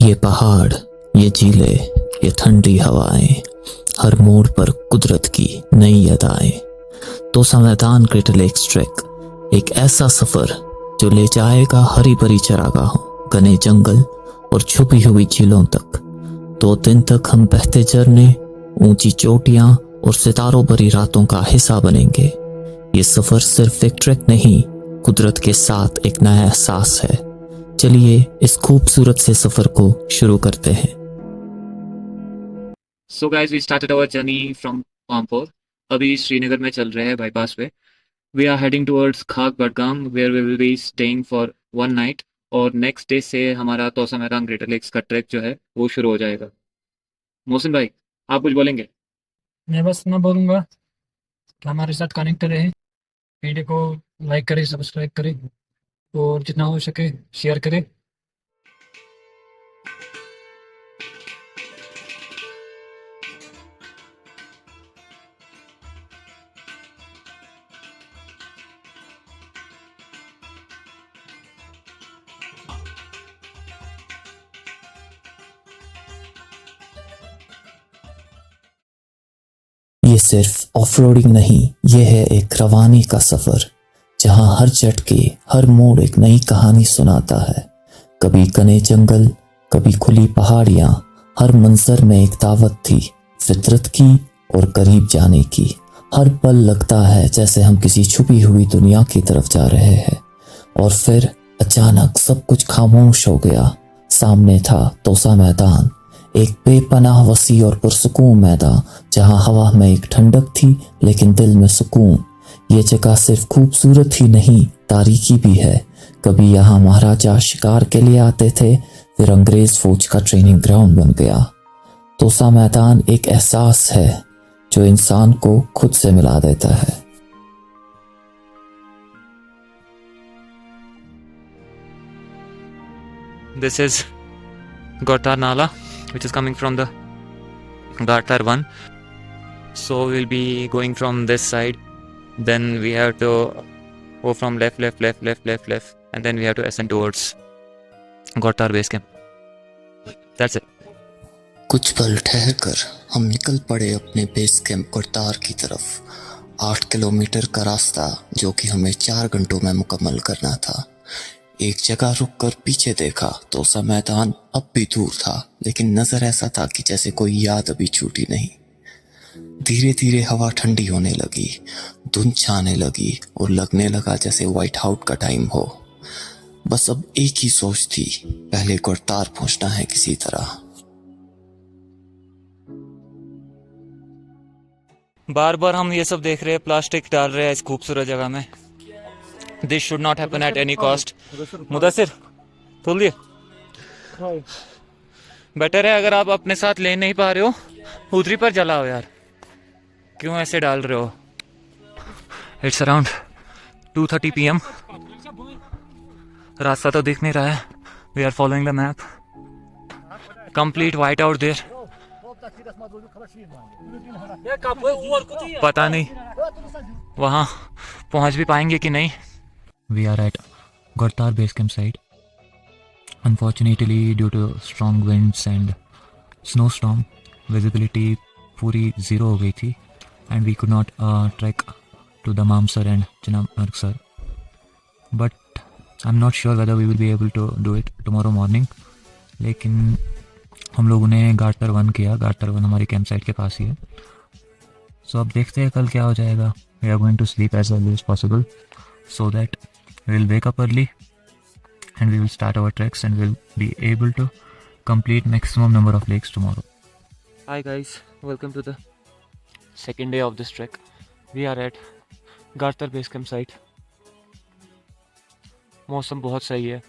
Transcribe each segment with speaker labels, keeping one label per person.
Speaker 1: ये पहाड़, ये झीलें, ये ठंडी हवाएं, हर मोड़ पर कुदरत की नई अदाएं। Tosa Maidan greater lakes track एक ऐसा सफर जो ले जाएगा हरी भरी चरागाहों, घने जंगल और छुपी हुई झीलों तक। 2 दिन तक हम बहते झरने, ऊंची चोटियां और सितारों भरी रातों का हिस्सा बनेंगे। ये सफर सिर्फ एक ट्रैक नहीं, कुदरत के साथ एक नया एहसास है। चलिए इस खूबसूरत से सफर को शुरू करते हैं।
Speaker 2: So guys we started our journey from Pampore. अभी श्रीनगर में चल रहे हैं बाईपास पे। We are heading towards Khag Budgam where we will be staying for 1 night और नेक्स्ट डे से हमारा तोसा मैदान ग्रेटर लेक्स का ट्रैक जो है वो शुरू हो जाएगा। मोहसिन भाई, आप कुछ बोलेंगे?
Speaker 3: मैं बोलूँगा कि हमारे साथ कनेक्ट रहे, वीडियो को लाइक करें, सब्सक्राइब करें और जितना हो सके शेयर करें।
Speaker 1: ये सिर्फ ऑफरोडिंग नहीं, ये है एक रवानी का सफर जहां हर झटके, हर मोड़ एक नई कहानी सुनाता है। कभी घने जंगल, कभी खुली पहाड़ियां, हर मंजर में एक दावत थी फितरत की और करीब जाने की। हर पल लगता है जैसे हम किसी छुपी हुई दुनिया की तरफ जा रहे हैं। और फिर अचानक सब कुछ खामोश हो गया। सामने था तोसा मैदान, एक बेपनाह वसी और पुरसुकून मैदान जहां हवा में एक ठंडक थी लेकिन दिल में सुकून। ये जगह सिर्फ खूबसूरत ही नहीं, तारीखी भी है। कभी यहाँ महाराजा शिकार के लिए आते थे, फिर अंग्रेज फौज का ट्रेनिंग ग्राउंड बन गया। तोसा मैदान एक एहसास है जो इंसान को खुद से मिला देता है।
Speaker 2: This is Gortar Nala, which is coming from the Gartar 1. So we'll be going from this side. Then we have to go from left, and then we have to ascend towards Gortar base camp. That's it.
Speaker 1: कुछ पल ठहर कर हम निकल पड़े अपने base camp गुरतार की तरफ। 8 किलोमीटर का रास्ता जो कि हमें 4 घंटों में मुकम्मल करना था। एक जगह रुककर पीछे देखा तो सा मैदान अब भी दूर था, लेकिन नजर ऐसा था कि जैसे कोई याद अभी छूटी नहीं। धीरे धीरे हवा ठंडी होने लगी, धुंध छाने लगी और लगने लगा जैसे व्हाइट आउट का टाइम हो। बस अब एक ही सोच थी, पहले गुरतार पहुंचना है किसी तरह।
Speaker 2: बार बार हम ये सब देख रहे हैं, प्लास्टिक डाल रहे हैं इस खूबसूरत जगह में। This should not happen at any cost. Mudassir तोल दिए। बेटर है अगर आप अपने साथ ले नहीं पा रहे हो, उधरी पर जलाओ यार, क्यों ऐसे डाल रहे हो? It's around 2:30 PM। रास्ता तो दिख नहीं रहा है। We are following the map. Complete whiteout there. पता नहीं वहाँ पहुँच भी पाएंगे कि नहीं। We are at Gurtar base camp site. Unfortunately due to strong winds and snowstorm, visibility पूरी ज़ीरो हो गई थी and we could not track to the Mamsar and Chinamargsar, but I am not sure whether we will B able to do it tomorrow morning. लेकिन हम लोगों ने girder 1 किया। गार्टर 1 हमारी कैंप साइट के पास ही है। सो अब देखते हैं कल क्या हो जाएगा। We are going to sleep as early as possible so that we will wake up early and we will start our treks and we'll be able to complete maximum number of lakes tomorrow. Hi guys, welcome to the second day of this trek. We are at Gartar base camp site. मौसम बहुत सही है,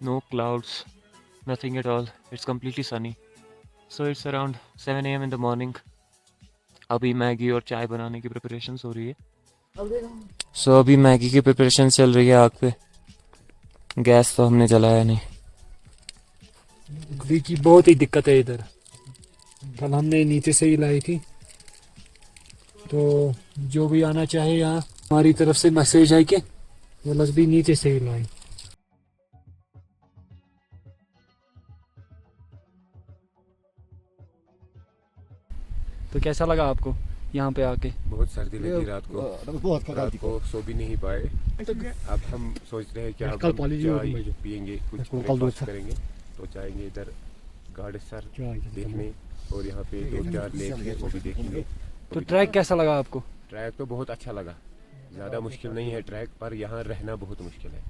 Speaker 2: no clouds, nothing at all. It's completely sunny. So it's around 7 AM in the morning. अभी Maggi और चाय बनाने की preparations हो रही है। सो अभी मैगी की प्रिपरेशन चल रही है आग पे। गैस तो हमने जलाया नहीं।
Speaker 3: घी की बहुत ही दिक्कत है इधर। कल हमने नीचे से ही लाई थी, तो जो भी आना चाहे यहाँ हमारी तरफ से मैसेज है कि वो लस भी नीचे से ही लाई। तो कैसा लगा आपको यहाँ पे आके?
Speaker 4: बहुत सर्दी लगी रात को सो भी नहीं पाए। अब हम सोच रहे हैं कि अब हम चाय पियेंगे, कुछ ब्रेकफास्ट करेंगे, तो जाएंगे इधर गाड़ेसर देखने और यहाँ पे 2-4 लेक है वो भी देखेंगे।
Speaker 3: तो ट्रैक कैसा लगा आपको?
Speaker 4: ट्रैक तो बहुत अच्छा लगा, ज़्यादा मुश्किल नहीं है ट्रैक, पर यहाँ रहना बहुत मुश्किल है।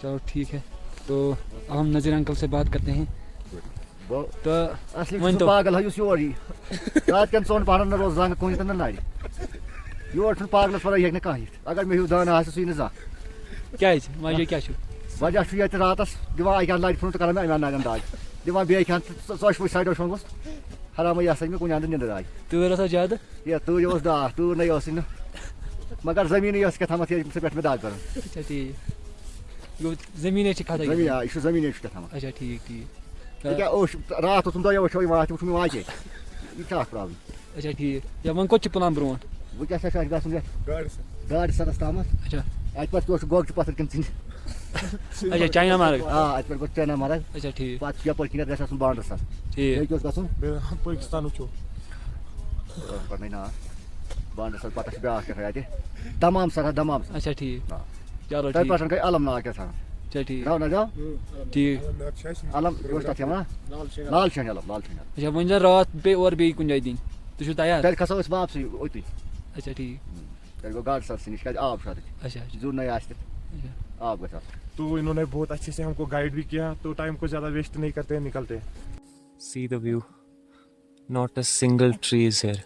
Speaker 3: चलो ठीक है, तो अब हम नज़ीर अंकल से बात करते हैं। तो
Speaker 5: पागल है योर रात कन सोन पारन रोज रंग कोई तन नारी योर पागल पर ये कहीं अगर मे दान आ सुई न
Speaker 3: क्या वजह क्या
Speaker 5: वजह ये रातस दिवा अ लाइट फोन कर नागन दाज दिवा बे सोच वो साइड शोंगस हराम ये सही में कुछ अंदर निंद आई
Speaker 3: तूर सा ज्यादा
Speaker 5: ये तूर दा तूर नहीं ओस न मगर जमीन ये कथा मत से पेट में दाग कर।
Speaker 3: अच्छा ठीक यो जमीन खाता
Speaker 5: जमीन आ इस जमीन कथा।
Speaker 3: अच्छा ठीक ठीक
Speaker 5: क्या ओ रात तुम दो वो वाच तुम वाचे ये क्या प्रॉब्लम।
Speaker 3: अच्छा ठीक या वन को प्लान ब्रोन
Speaker 5: वो क्या सा गसन गाड़ी सरस तामत।
Speaker 3: अच्छा
Speaker 5: आज पर तो गोग पत्थर कन
Speaker 3: अच्छा चाइना मार्ग
Speaker 5: हां आज पर चाइना मार्ग।
Speaker 3: अच्छा ठीक
Speaker 5: पाँच क्या पर किना गसन बांड सर
Speaker 3: ठीक
Speaker 5: ये क्यों गसन
Speaker 4: पाकिस्तान छो
Speaker 5: पर नहीं ना बांड सर पता ब्याह कर रहा है दमाम सर दमाम।
Speaker 3: अच्छा ठीक चलो
Speaker 5: ठीक
Speaker 3: ठीक
Speaker 5: पर्सन का अलम ना क्या सर
Speaker 3: अच्छा ठीक
Speaker 5: ना जाओ
Speaker 3: ठीक
Speaker 5: अलम रोस्टा थे ना लाल शेन अलम लाल शेन।
Speaker 3: अच्छा वन रात पे और बे कुन जाय दिन तु छु तैयार
Speaker 5: तेल खसो इस बाप से ओती।
Speaker 3: अच्छा ठीक
Speaker 5: तेल को गार्ड सर से निष्काज आप शादी
Speaker 3: अच्छा
Speaker 5: जो नहीं आस्ते आप बता।
Speaker 4: तो इन्होंने बहुत अच्छे से हमको गाइड भी किया, तो टाइम को ज़्यादा वेस्ट नहीं करते, निकलते।
Speaker 2: See the view. Not a single tree is here.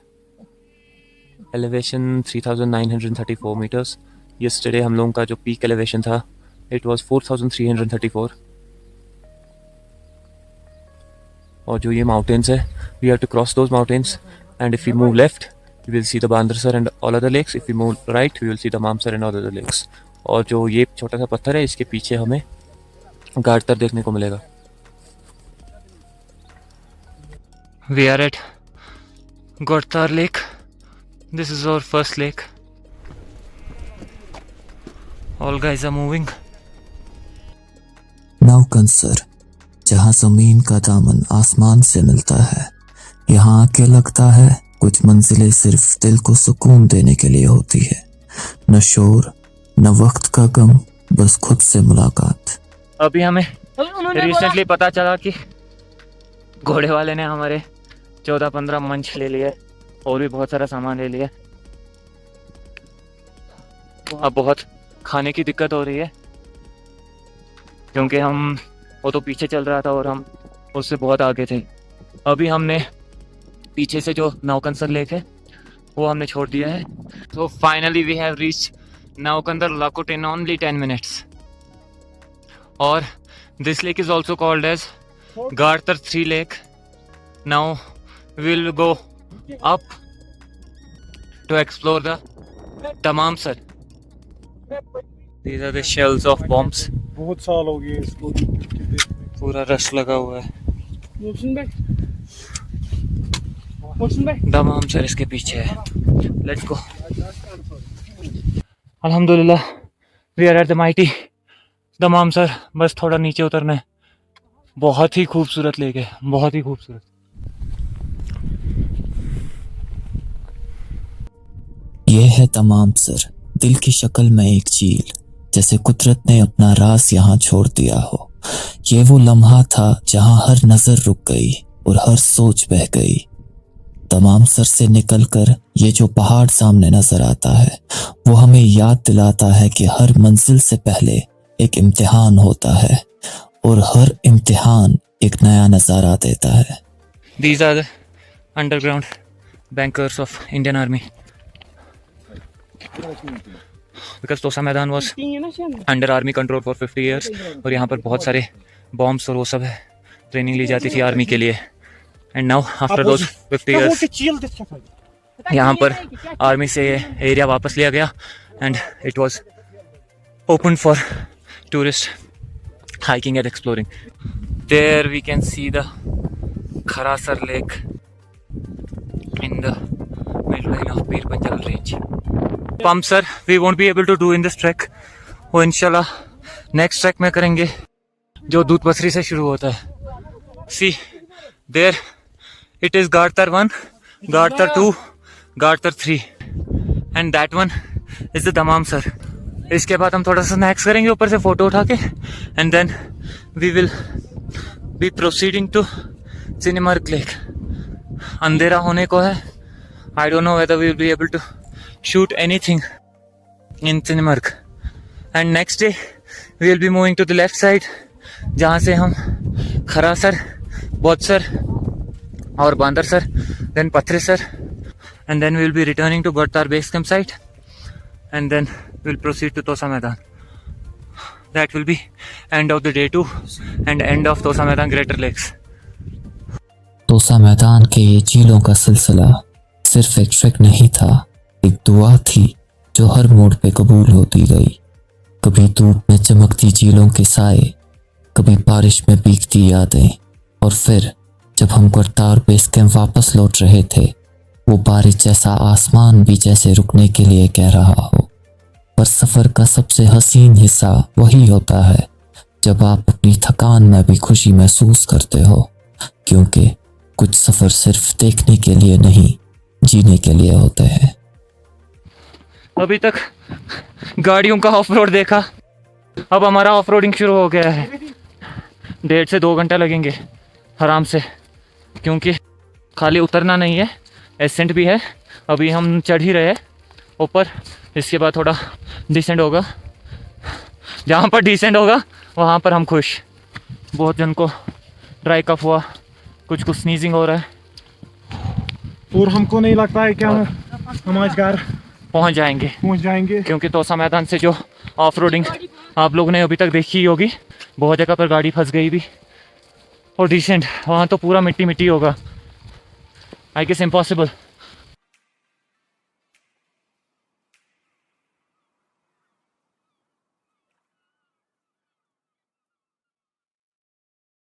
Speaker 2: Elevation 3,934 meters. Yesterday हम लोगों का जो peak elevation था, it was 4,334. और जो ये mountains है, we have to cross those mountains. And if we move left, we will see the Bandarsar and all other lakes. If we move right, we will see the Mamsar and all other lakes. और जो ये छोटा सा पत्थर है, इसके पीछे हमें गाड़तर देखने को मिलेगा। We are at Gortar Lake. This is our first lake. All guys are moving.
Speaker 1: नौकंसर, जहाँ जमीन का दामन आसमान से मिलता है, यहाँ आके लगता है कुछ मंजिलें सिर्फ दिल को सुकून देने के लिए होती है। न शोर, न वक्त का गम, बस खुद से मुलाकात।
Speaker 2: अभी हमें रिसेंटली पता चला कि घोड़े वाले ने हमारे 14-15 मंच ले लिए और भी बहुत सारा सामान ले लिया। अब बहुत खाने की दिक्कत हो रही है क्योंकि वो तो पीछे चल रहा था और हम उससे बहुत आगे थे। अभी हमने पीछे से जो नौकंसर लेक है वो हमने छोड़ दिया है। तो finally we have reached Naukandar Lakot in only 10 minutes. Or this lake is also called as Gartar 3 Lake. Now we will go up to explore the Tamamsar. These are the shells of bombs.
Speaker 4: बहुत साल हो गए इसको,
Speaker 2: पूरा rush लगा हुआ है। दमामसर इसके पीछे है। Let's go. अल्हम्दुलिल्लाह we are at the mighty Damamsar. बस थोड़ा नीचे उतरना है। बहुत ही खूबसूरत लेक है, बहुत ही खूबसूरत।
Speaker 1: ये है दमामसर, दिल की शक्ल में एक झील, जैसे कुदरत ने अपना राज यहाँ छोड़ दिया हो। ये वो लम्हा था जहाँ हर नजर रुक गई और हर सोच बह गई। दमामसर से निकलकर ये जो पहाड़ सामने नजर आता है, वो हमें याद दिलाता है कि हर मंजिल से पहले एक इम्तिहान होता है और हर इम्तिहान एक नया नजारा देता है।
Speaker 2: These are the underground bunkers of Indian Army. Because Tosa Maidan was under army control for 50 years और यहाँ पर बहुत सारे बॉम्ब्स और वो सब है, ट्रेनिंग ली जाती थी आर्मी के लिए। And now after those 50 years यहाँ पर आर्मी से एरिया वापस लिया गया and it was open for tourist hiking and exploring. There we can see the Kharasar Lake in the midline of Pir Panjal range. Pamsar we won't be able to do in this trek. वो इंशाल्लाह next trek में करेंगे जो दूध पसरी से शुरू होता है। See there it is Gartar 1 Gartar 2, Gartar 3 and that one is the Dammam sir. इसके बाद हम थोड़ा सा स्नैक्स करेंगे ऊपर से फोटो उठा के and then we will be proceeding to Cinemark Lake. अंधेरा होने को है. I don't know whether we will be able to shoot anything in Cinemark. And next day we will be moving to the left side जहाँ से हम खरा sir, बौद्ध सर और Bandar Sar, then Pathre Sar, and then we will be returning to Gartar base camp site and then we will proceed to Tosa Maidan. That will be end of the day 2 and end of Tosa Maidan Greater Lakes.
Speaker 1: Tosa Maidan के ये झीलों का सिलसिला सिर्फ एक track नहीं था, एक दुआ थी जो हर मोड़ पे कबूल होती गई। कभी धूप में चमकती झीलों के साए, कभी बारिश में भीगती यादें, और फिर जब हम गरतार बेस कैंप वापस लौट रहे थे, वो बारिश जैसा आसमान भी जैसे रुकने के लिए कह रहा हो। पर सफ़र का सबसे हसीन हिस्सा वही होता है जब आप अपनी थकान में भी खुशी महसूस करते हो, क्योंकि कुछ सफ़र सिर्फ देखने के लिए नहीं, जीने के लिए होते हैं।
Speaker 2: अभी तक गाड़ियों का ऑफ रोड देखा, अब हमारा ऑफ रोडिंग शुरू हो गया है। 1.5 से 2 घंटा लगेंगे आराम से, क्योंकि खाली उतरना नहीं है, एसेंट भी है। अभी हम चढ़ ही रहे हैं ऊपर, इसके बाद थोड़ा डिसेंट होगा। जहाँ पर डिसेंट होगा वहाँ पर हम खुश। बहुत जन को ड्राई कफ हुआ, कुछ कुछ स्नीजिंग हो रहा है,
Speaker 3: और हमको नहीं लगता है कि हम आज घर
Speaker 2: पहुँच जाएंगे क्योंकि तोसा मैदान से जो ऑफ रोडिंग आप लोगों ने अभी तक देखी होगी, बहुत जगह पर गाड़ी फंस गई भी। और डिसेंट वहाँ तो पूरा मिट्टी मिट्टी होगा, आई गेस इम्पॉसिबल।